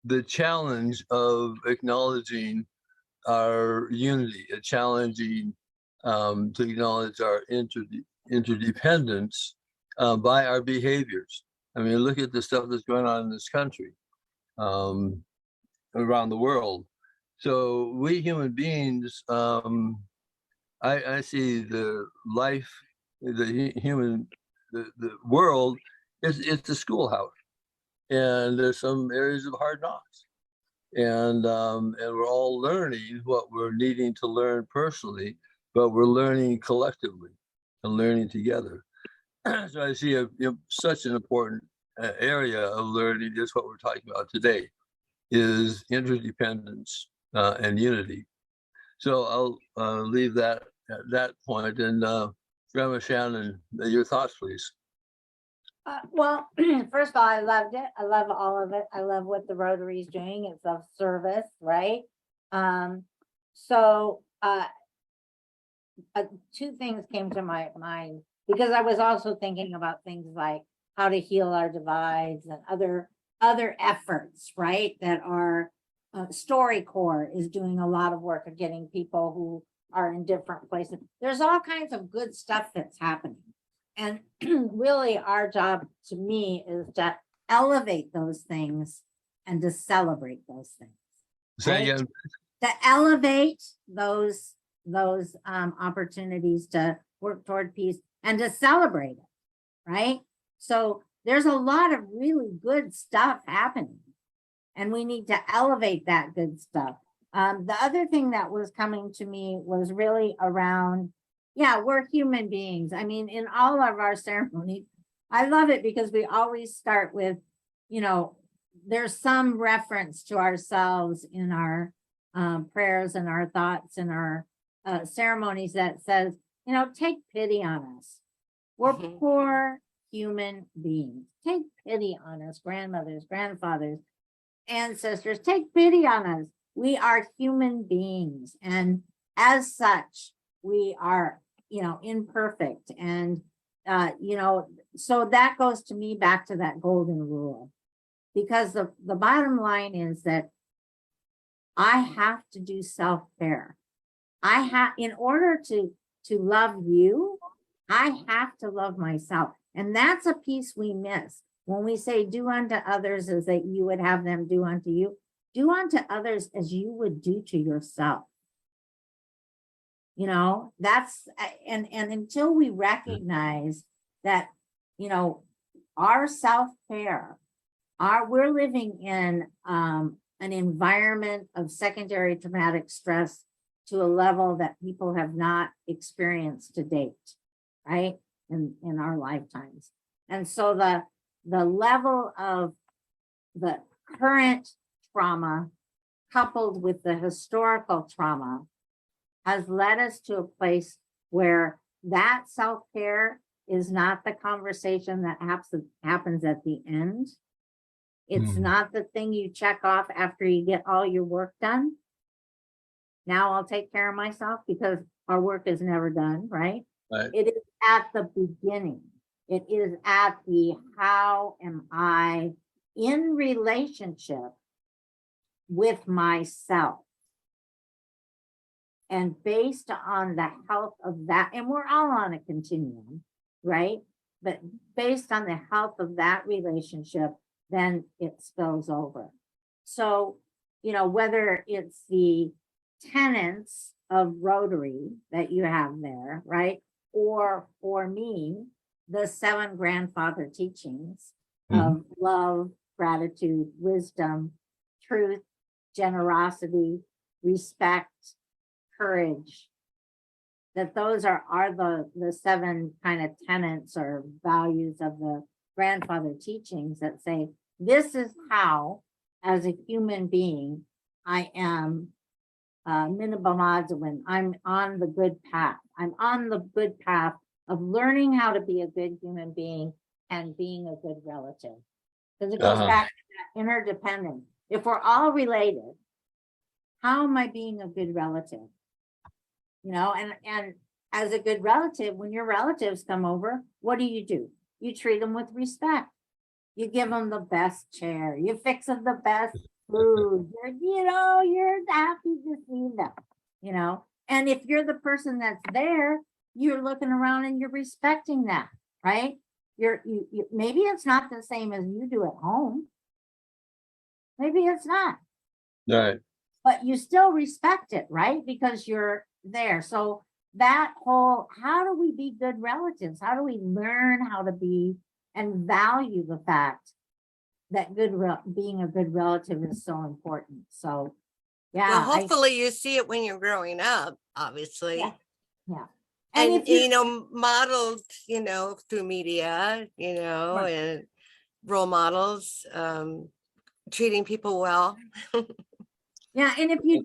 the challenge of acknowledging our unity, challenging to acknowledge our interdependence by our behaviors. I mean, look at the stuff that's going on in this country, around the world. So we human beings, I see the life, the world, it's a schoolhouse, and there's some areas of hard knocks, and we're all learning what we're needing to learn personally, but we're learning collectively and learning together. So I see such an important area of learning is what we're talking about today, is interdependence and unity. So I'll leave that at that point. And Grandma Shannon, your thoughts, please. Well, first of all, I loved it. I love all of it. I love what the Rotary is doing. It's of service, right? So two things came to my mind, because I was also thinking about things like how to heal our divides and other efforts, right? That are StoryCorps is doing a lot of work of getting people who are in different places. There's all kinds of good stuff that's happening. And really our job, to me, is to elevate those things and to celebrate those things. Say right? again. To elevate those opportunities to work toward peace and to celebrate it, right? So there's a lot of really good stuff happening, and we need to elevate that good stuff. The other thing that was coming to me was really around, yeah, we're human beings. I mean, in all of our ceremonies, I love it because we always start with, there's some reference to ourselves in our prayers and our thoughts and our ceremonies that says, take pity on us. We're poor human beings. Take pity on us, grandmothers, grandfathers, ancestors. Take pity on us. We are human beings. And as such, we are, imperfect. And, so that goes to me back to that golden rule, because the bottom line is that I have to do self-care. In order to love you, I have to love myself. And that's a piece we miss. When we say do unto others as that you would have them do unto you, do unto others as you would do to yourself. That's, and until we recognize that, our self-care we're living in an environment of secondary traumatic stress to a level that people have not experienced to date, right? In our lifetimes. And so the level of the current trauma coupled with the historical trauma has led us to a place where that self-care is not the conversation that happens at the end. It's not the thing you check off after you get all your work done. Now I'll take care of myself, because our work is never done, right? Right. It is at the beginning. It is at the how am I in relationship with myself. And based on the health of that, and we're all on a continuum, right? But based on the health of that relationship, then it spills over. So, whether it's the tenets of Rotary that you have there, right? Or for me, the 7 grandfather teachings of love, gratitude, wisdom, truth, generosity, respect, courage, that those are the 7 kind of tenets or values of the grandfather teachings that say, this is how, as a human being, I am minimum. I'm on the good path. I'm on the good path of learning how to be a good human being and being a good relative. Because it goes back to that interdependence. If we're all related, how am I being a good relative? And as a good relative, when your relatives come over, what do? You treat them with respect. You give them the best chair. You fix them the best food. You're happy to see them, And if you're the person that's there, you're looking around and you're respecting that, right? You maybe it's not the same as you do at home. Maybe it's not. Right. But you still respect it, right? Because you're there. So that whole, how do we be good relatives? How do we learn how to be and value the fact that being a good relative is so important? So, yeah. Well, hopefully you see it when you're growing up, obviously. Yeah. And modeled, through media, Right. and role models, treating people well. Yeah, and if you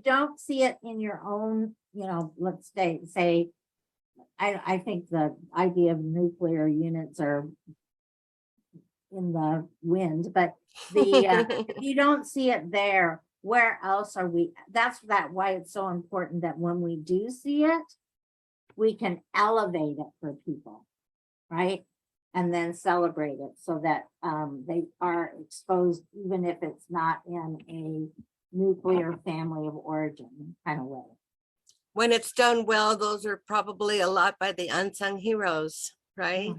don't see it in your own, let's say, I think the idea of nuclear units are in the wind, but if you don't see it there, where else are we? That's why it's so important that when we do see it, we can elevate it for people, right? And then celebrate it so that they are exposed, even if it's not in a nuclear family of origin kind of way. When it's done well, those are probably a lot by the unsung heroes, right?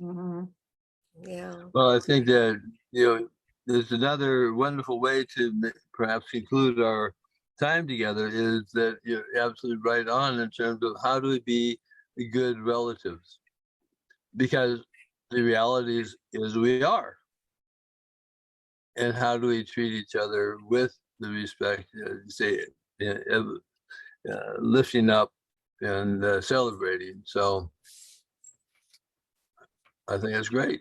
Mm-hmm. Yeah. Well, I think that, there's another wonderful way to perhaps conclude our time together, is that you're absolutely right on in terms of how do we be good relatives? Because the reality is we are. And how do we treat each other with the respect, lifting up and celebrating? So I think that's great.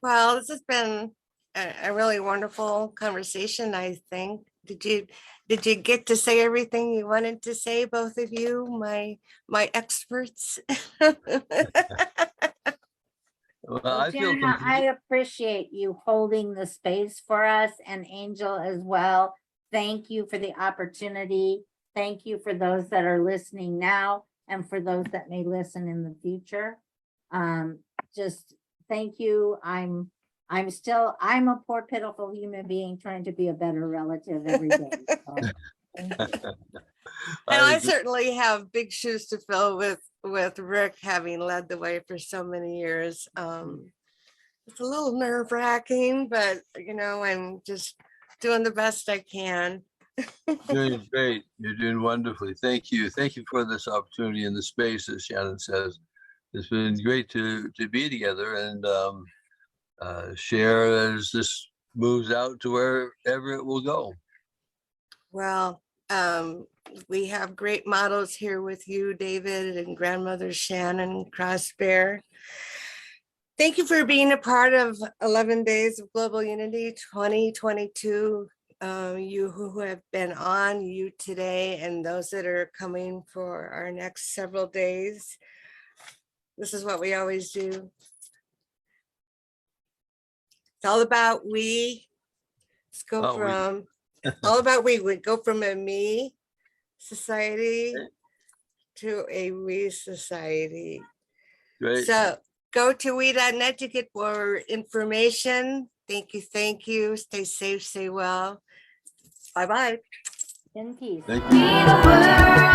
Well, this has been a really wonderful conversation, I think. Did you get to say everything you wanted to say, both of you, my experts? Well, Well, I feel Jenna, I complete. appreciate you holding the space for us, and Angel as well. Thank you for the opportunity. Thank you for those that are listening now and for those that may listen in the future. Just thank you. I'm a poor, pitiful human being trying to be a better relative every day. So, thank you. And I certainly have big shoes to fill with Rick having led the way for so many years. It's a little nerve-wracking, but I'm just doing the best I can. Doing great. You're doing wonderfully. Thank you. Thank you for this opportunity and the space, as Shannon says. It's been great to be together, and share as this moves out to wherever it will go. Well, we have great models here with you, David, and grandmother Shannon Crossbear. Thank you for being a part of 11 Days of Global Unity 2022. You who have been on, you today, and those that are coming for our next several days. This is what we always do. It's all about we. Let's go Oh, we- from, all about we. We go from a me society to a we society. Great. So go to we.net to get more information. Thank you. Thank you. Stay safe, stay well. Bye-bye. In peace. Thank We you. the world.